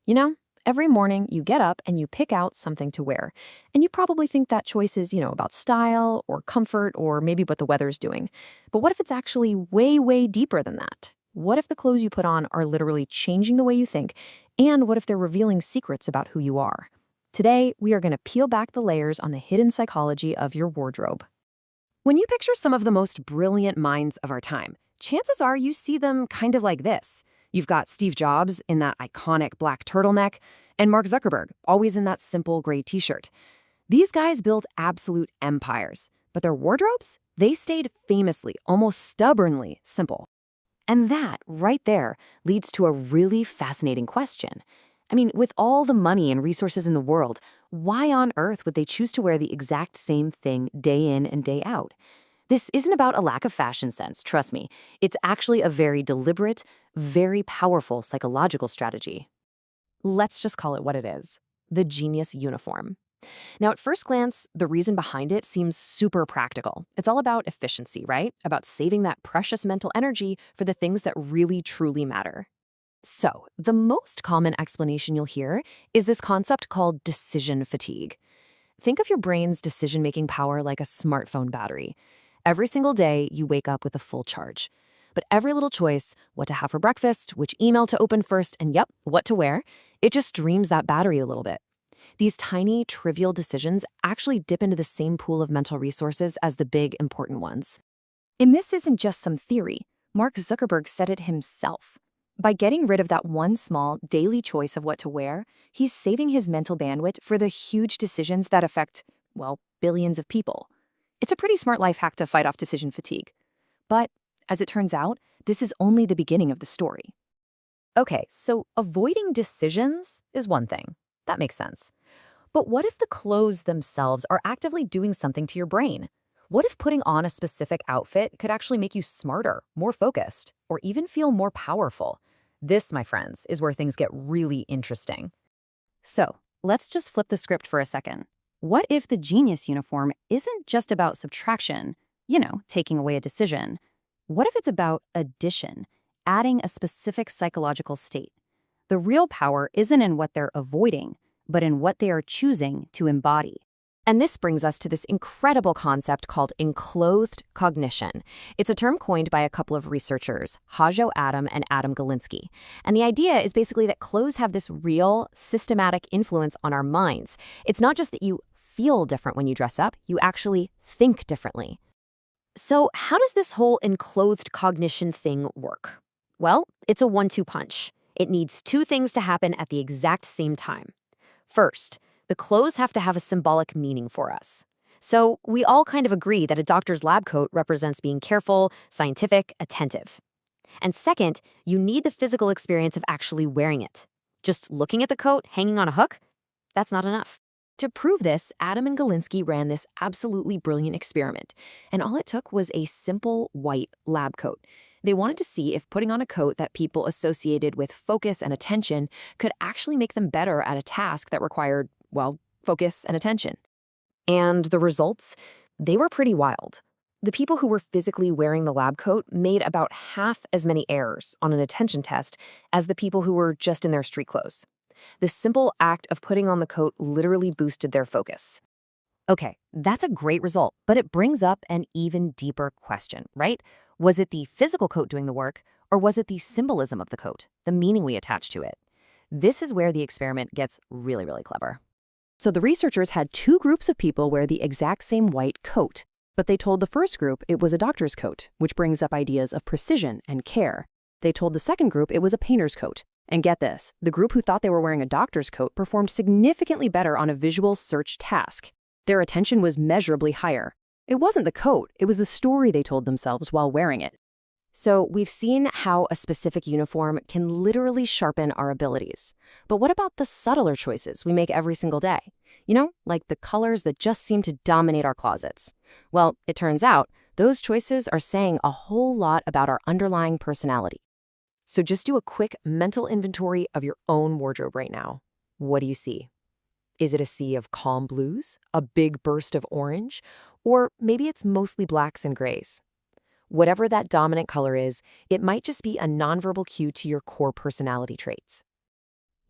You know, every morning you get up and you pick out something to wear. And you probably think that choice is, about style or comfort or maybe what the weather's doing. But what if it's actually way, way deeper than that? What if the clothes you put on are literally changing the way you think? And what if they're revealing secrets about who you are? Today, we are going to peel back the layers on the hidden psychology of your wardrobe. When you picture some of the most brilliant minds of our time, chances are you see them kind of like this. You've got Steve Jobs in that iconic black turtleneck, and Mark Zuckerberg, always in that simple gray t-shirt. These guys built absolute empires, but their wardrobes, they stayed famously, almost stubbornly simple. And that, right there, leads to a really fascinating question. I mean, with all the money and resources in the world, why on earth would they choose to wear the exact same thing day in and day out? This isn't about a lack of fashion sense, trust me. It's actually a very deliberate, very powerful psychological strategy. Let's just call it what it is: the genius uniform. Now, at first glance, the reason behind it seems super practical. It's all about efficiency, right? About saving that precious mental energy for the things that really, truly matter. So, the most common explanation you'll hear is this concept called decision fatigue. Think of your brain's decision-making power like a smartphone battery. Every single day, you wake up with a full charge. But every little choice, what to have for breakfast, which email to open first, and yep, what to wear, it just drains that battery a little bit. These tiny, trivial decisions actually dip into the same pool of mental resources as the big, important ones. And this isn't just some theory. Mark Zuckerberg said it himself. By getting rid of that one small, daily choice of what to wear, he's saving his mental bandwidth for the huge decisions that affect, well, billions of people. It's a pretty smart life hack to fight off decision fatigue. But, as it turns out, this is only the beginning of the story. Okay, so avoiding decisions is one thing. That makes sense. But what if the clothes themselves are actively doing something to your brain? What if putting on a specific outfit could actually make you smarter, more focused, or even feel more powerful? This, my friends, is where things get really interesting. So, let's just flip the script for a second. What if the genius uniform isn't just about subtraction, taking away a decision? What if it's about addition, adding a specific psychological state? The real power isn't in what they're avoiding, but in what they are choosing to embody. And this brings us to this incredible concept called enclothed cognition. It's a term coined by a couple of researchers, Hajo Adam and Adam Galinsky. And the idea is basically that clothes have this real, systematic influence on our minds. It's not just that you feel different when you dress up, you actually think differently. So how does this whole enclothed cognition thing work? Well, it's a 1-2 punch. It needs two things to happen at the exact same time. First, the clothes have to have a symbolic meaning for us. So we all kind of agree that a doctor's lab coat represents being careful, scientific, attentive. And second, you need the physical experience of actually wearing it. Just looking at the coat hanging on a hook, that's not enough. To prove this, Adam and Galinsky ran this absolutely brilliant experiment, and all it took was a simple white lab coat. They wanted to see if putting on a coat that people associated with focus and attention could actually make them better at a task that required, well, focus and attention. And the results? They were pretty wild. The people who were physically wearing the lab coat made about half as many errors on an attention test as the people who were just in their street clothes. The simple act of putting on the coat literally boosted their focus. Okay, that's a great result, but it brings up an even deeper question, right? Was it the physical coat doing the work, or was it the symbolism of the coat, the meaning we attach to it? This is where the experiment gets really, really clever. So the researchers had two groups of people wear the exact same white coat, but they told the first group it was a doctor's coat, which brings up ideas of precision and care. They told the second group it was a painter's coat. And get this, the group who thought they were wearing a doctor's coat performed significantly better on a visual search task. Their attention was measurably higher. It wasn't the coat, it was the story they told themselves while wearing it. So we've seen how a specific uniform can literally sharpen our abilities. But what about the subtler choices we make every single day? Like the colors that just seem to dominate our closets. Well, it turns out those choices are saying a whole lot about our underlying personality. So just do a quick mental inventory of your own wardrobe right now. What do you see? Is it a sea of calm blues, a big burst of orange, or maybe it's mostly blacks and grays? Whatever that dominant color is, it might just be a nonverbal cue to your core personality traits.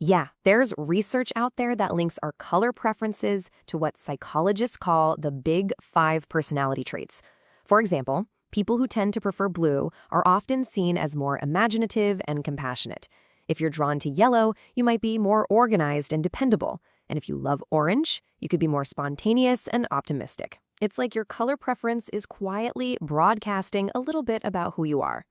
Yeah, there's research out there that links our color preferences to what psychologists call the big five personality traits. For example, people who tend to prefer blue are often seen as more imaginative and compassionate. If you're drawn to yellow, you might be more organized and dependable. And if you love orange, you could be more spontaneous and optimistic. It's like your color preference is quietly broadcasting a little bit about who you are.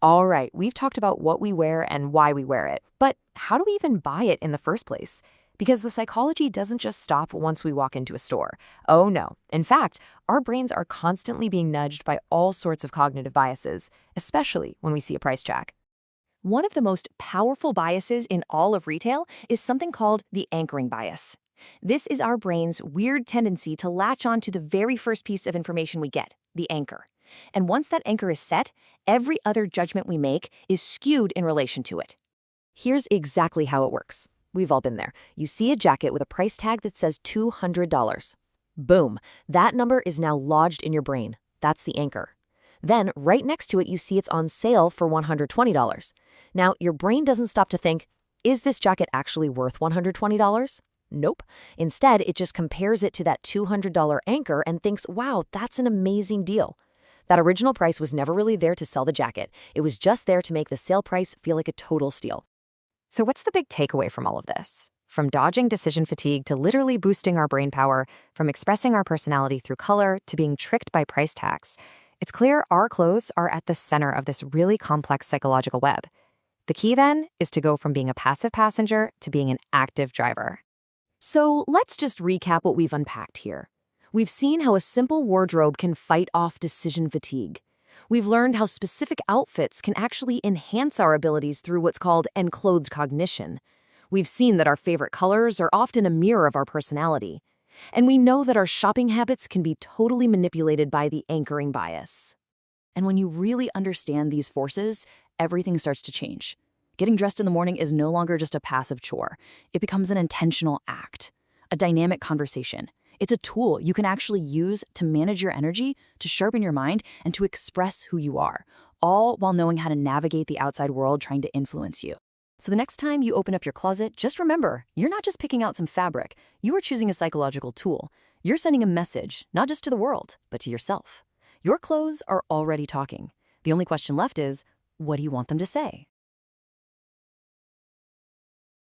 All right, we've talked about what we wear and why we wear it, but how do we even buy it in the first place? Because the psychology doesn't just stop once we walk into a store. Oh no. In fact, our brains are constantly being nudged by all sorts of cognitive biases, especially when we see a price tag. One of the most powerful biases in all of retail is something called the anchoring bias. This is our brain's weird tendency to latch on to the very first piece of information we get, the anchor. And once that anchor is set, every other judgment we make is skewed in relation to it. Here's exactly how it works. We've all been there. You see a jacket with a price tag that says $200. Boom, that number is now lodged in your brain. That's the anchor. Then, right next to it, you see it's on sale for $120. Now, your brain doesn't stop to think, is this jacket actually worth $120? Nope. Instead, it just compares it to that $200 anchor and thinks, wow, that's an amazing deal. That original price was never really there to sell the jacket. It was just there to make the sale price feel like a total steal. So what's the big takeaway from all of this? From dodging decision fatigue to literally boosting our brain power, from expressing our personality through color to being tricked by price tags, it's clear our clothes are at the center of this really complex psychological web. The key then is to go from being a passive passenger to being an active driver. So let's just recap what we've unpacked here. We've seen how a simple wardrobe can fight off decision fatigue. We've learned how specific outfits can actually enhance our abilities through what's called enclothed cognition. We've seen that our favorite colors are often a mirror of our personality. And we know that our shopping habits can be totally manipulated by the anchoring bias. And when you really understand these forces, everything starts to change. Getting dressed in the morning is no longer just a passive chore. It becomes an intentional act, a dynamic conversation. It's a tool you can actually use to manage your energy, to sharpen your mind, and to express who you are, all while knowing how to navigate the outside world trying to influence you. So the next time you open up your closet, just remember, you're not just picking out some fabric. You are choosing a psychological tool. You're sending a message, not just to the world, but to yourself. Your clothes are already talking. The only question left is, what do you want them to say?